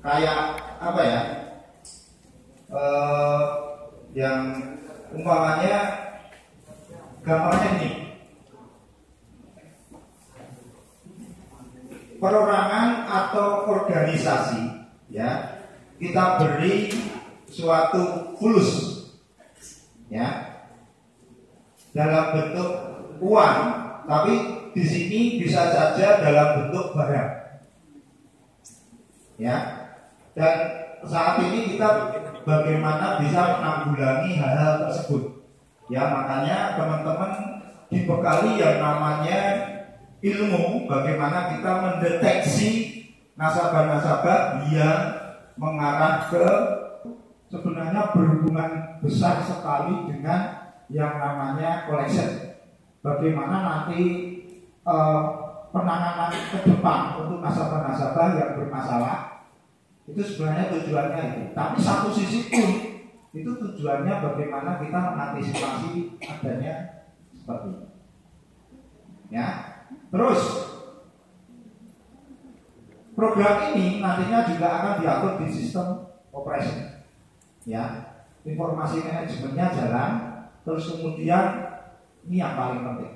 kayak apa ya? Yang umpamanya gambarnya ini, perorangan atau organisasi, ya, kita beri suatu fulus, ya, dalam bentuk uang, tapi di sini bisa saja dalam bentuk barang, ya. Dan saat ini kita bagaimana bisa menanggulangi hal-hal tersebut, ya. Makanya teman-teman dibekali yang namanya ilmu bagaimana kita mendeteksi nasabah-nasabah yang mengarah ke sebenarnya berhubungan besar sekali dengan yang namanya collection. Bagaimana nanti penanganan ke depan untuk nasabah-nasabah yang bermasalah, itu sebenarnya tujuannya itu. Tapi satu sisi pun itu tujuannya bagaimana kita mengantisipasi adanya seperti ini, ya. Terus program ini nantinya juga akan diatur di sistem operation, ya. Informasi manajemennya jalan. Terus kemudian ini yang paling penting,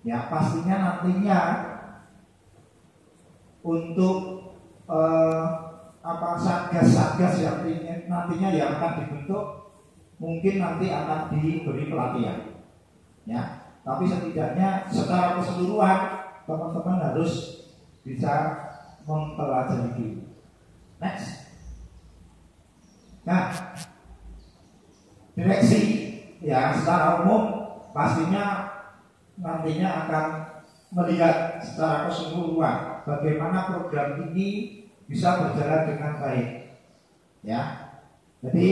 ya, pastinya nantinya untuk satgas-satgas yang nantinya yang akan dibentuk mungkin nanti akan diberi pelatihan, ya. Tapi setidaknya secara keseluruhan teman-teman harus bisa mempelajari. Next. Nah, direksi, ya, secara umum pastinya nantinya akan melihat secara keseluruhan bagaimana program ini bisa berjalan dengan baik, ya. Jadi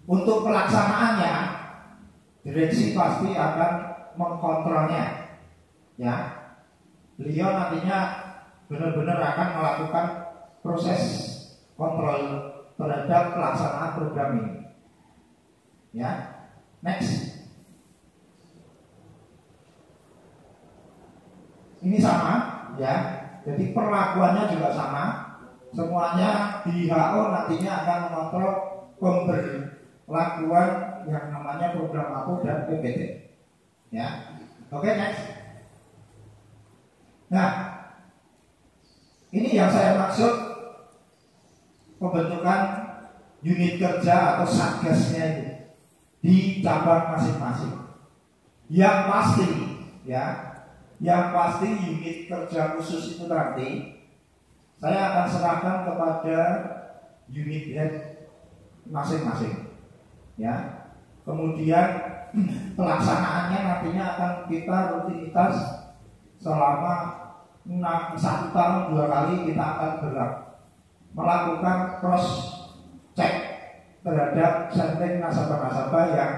untuk pelaksanaannya direksi pasti akan mengkontrolnya, ya. Beliau nantinya benar-benar akan melakukan proses kontrol terhadap pelaksanaan program ini, ya. Next. Ini sama, ya. Jadi perlakuannya juga sama. Semuanya di HO nantinya akan mengontrol pemberlakuan yang namanya program APO dan PPT, ya. Oke, next. Nah, ini yang saya maksud pembentukan unit kerja atau satgasnya itu di cabang masing-masing. Yang pasti, ya, yang pasti unit kerja khusus itu nanti saya akan serahkan kepada unit head masing-masing, ya. Kemudian pelaksanaannya nantinya akan kita rutinitas selama 1 tahun 2 kali kita akan melakukan cross check terhadap sampling nasabah-nasabah yang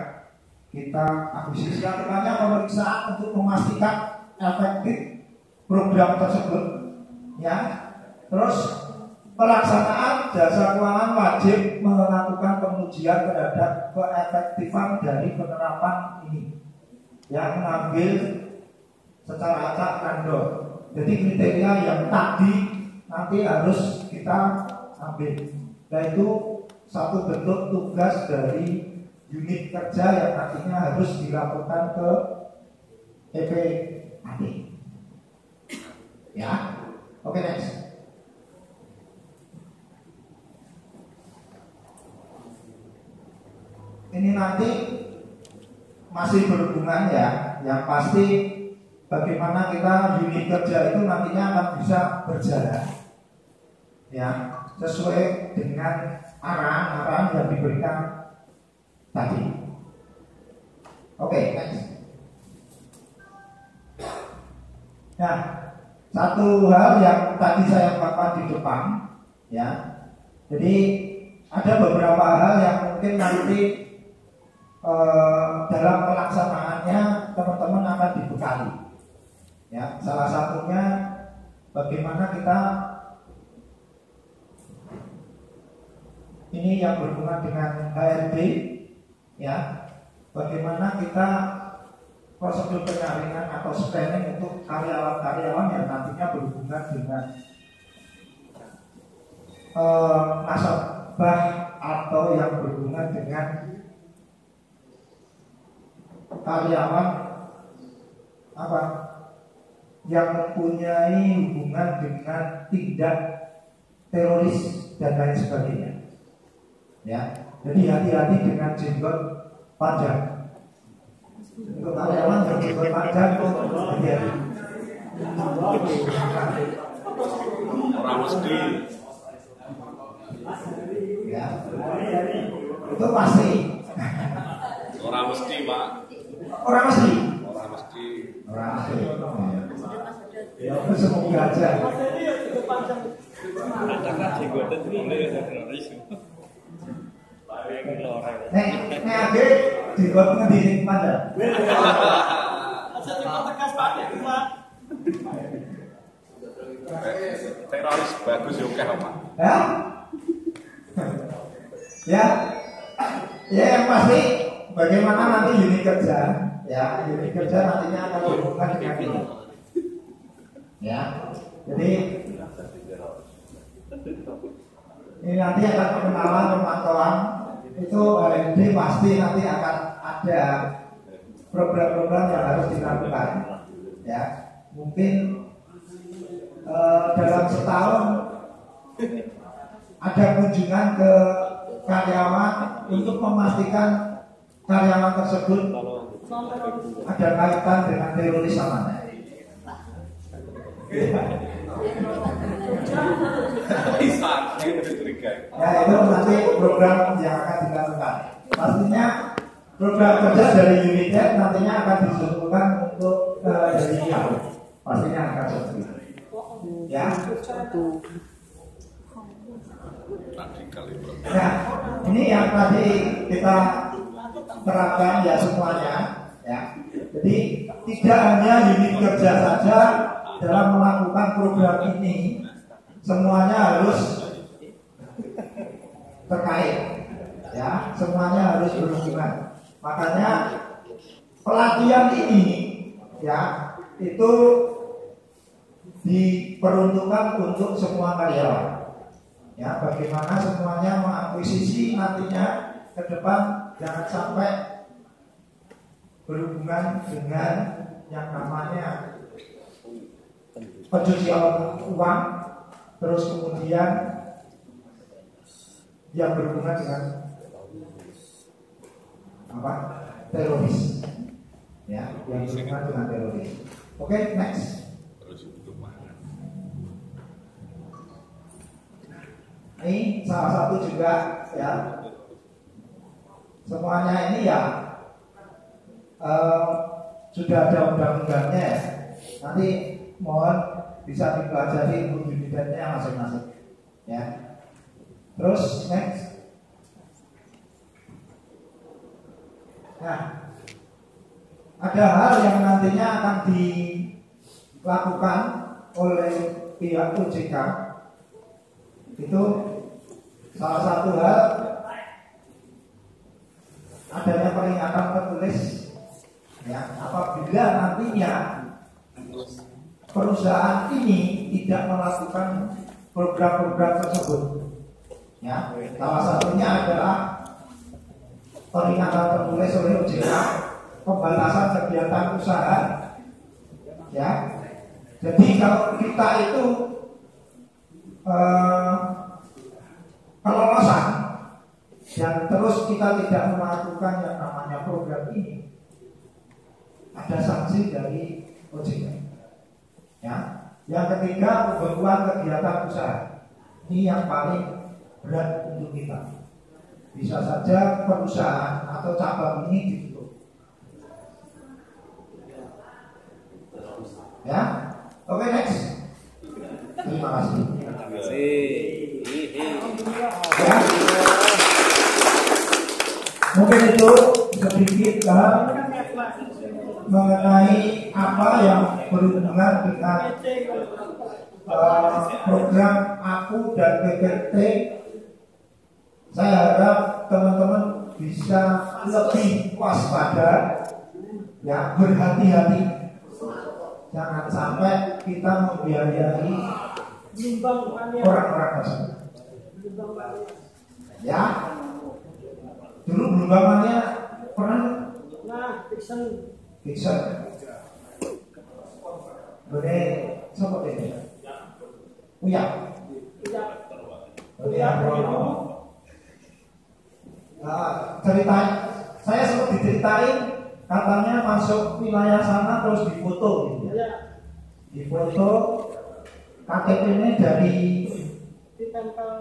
kita akuisisi. Yang namanya pemeriksaan untuk memastikan efektif program tersebut, ya. Terus pelaksanaan jasa keuangan wajib melakukan pengujian terhadap keefektifan dari penerapan ini, yang mengambil secara acak random. Jadi kriteria yang tadi nanti harus kita ambil, yaitu satu bentuk tugas dari unit kerja yang nantinya harus dilaporkan ke EPAD, ya. Oke, next. Ini nanti masih berhubungan, ya. Yang pasti bagaimana kita unit kerja itu nantinya akan bisa berjalan, ya, sesuai dengan arahan-arahan yang diberikan tadi. Oke, next. Nah, satu hal yang tadi saya paparkan di depan, ya. Jadi ada beberapa hal yang mungkin nanti dalam pelaksanaannya teman-teman akan dibekali, ya. Salah satunya bagaimana kita ini yang berhubungan dengan HRD, ya. Bagaimana kita prosedur penyaringan atau screening untuk karyawan-karyawan yang nantinya berhubungan dengan nasabah atau yang berhubungan dengan karyawan apa yang mempunyai hubungan dengan tindak teroris dan lain sebagainya. Ya, jadi hati-hati dengan jenggot panjang. Untuk karyawan yang jenggot panjang itu hati-hati. Orang mesti. Ya, itu pasti. Orang mesti, Pak. Orang mesti. Orang mesti. Orang mesti. Ya, semoga aja. Ada jenggotan boleh ada teroris. Nek ade jenggot ngendi panjang. Teroris bagus ya Pak. Ya? Ya. Ya yang pasti bagaimana nanti unit kerja, ya unit kerja nantinya akan berhubungan dengan ini. Ya. Jadi ini nanti akan pengenalan pemantauan itu HMD pasti nanti akan ada program-program yang harus dilakukan. Ya, mungkin dalam setahun ada kunjungan ke karyawan untuk memastikan karyawan tersebut ada kaitan dengan teroris sama. Ya itu nanti program yang akan dilakukan. Pastinya program kerja dari unit nantinya akan disusulkan untuk dari IAU. Pastinya akan seperti itu. Ya. Nah, ini yang tadi kita terapkan ya semuanya. Ya. Jadi tidak hanya unit kerja saja dalam melakukan program ini, semuanya harus terkait, ya, semuanya harus berhubungan. Makanya pelatihan ini, ya, itu diperuntukkan untuk semua karyawan. Ya, bagaimana semuanya mengakuisisi nantinya ke depan jangan sampai berhubungan dengan yang namanya pencucian uang, terus kemudian yang berhubungan dengan apa? Teroris. Ya, yang berhubungan dengan teroris. Oke, next. Ini salah satu juga ya. Semuanya ini ya sudah ada undang-undangnya ya. Nanti mohon bisa dipelajari untuk unitnya masing-masing. Ya. Terus next. Nah, ada hal yang nantinya akan dilakukan oleh pihak OJK. Itu salah satu hal adanya peringatan tertulis. Ya, apabila nantinya perusahaan ini tidak melakukan program-program tersebut. Ya, salah satunya adalah peringatan tertulis oleh OJK, pembatasan kegiatan usaha. Ya, jadi kalau kita itu kelolosan dan terus kita tidak melakukan yang namanya program ini, ada sanksi dari OJK. Ya, yang ketiga pembekuan kegiatan usaha. Ini yang paling berat untuk kita. Bisa saja perusahaan atau cabang ini ditutup. Ya, oke next. Terima kasih. Ya. Mungkin itu sedikit mengenai apa yang berhubungan dengan program aku dan PPT. Saya harap teman-teman bisa lebih waspada, ya, berhati-hati. Jangan sampai kita membiayai orang-orang tersebut. Ya, dulu Blumbangannya pernah Dixon. Boleh coba deh. Uya. Boleh Brono. Cerita saya sempat diceritain katanya masuk wilayah sana terus difoto gitu ya. Difoto KTP-nya dari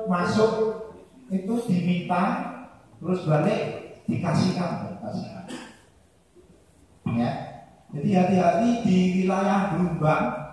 masuk itu diminta terus balik dikasihkan. Ya. Jadi hati-hati di wilayah Jombang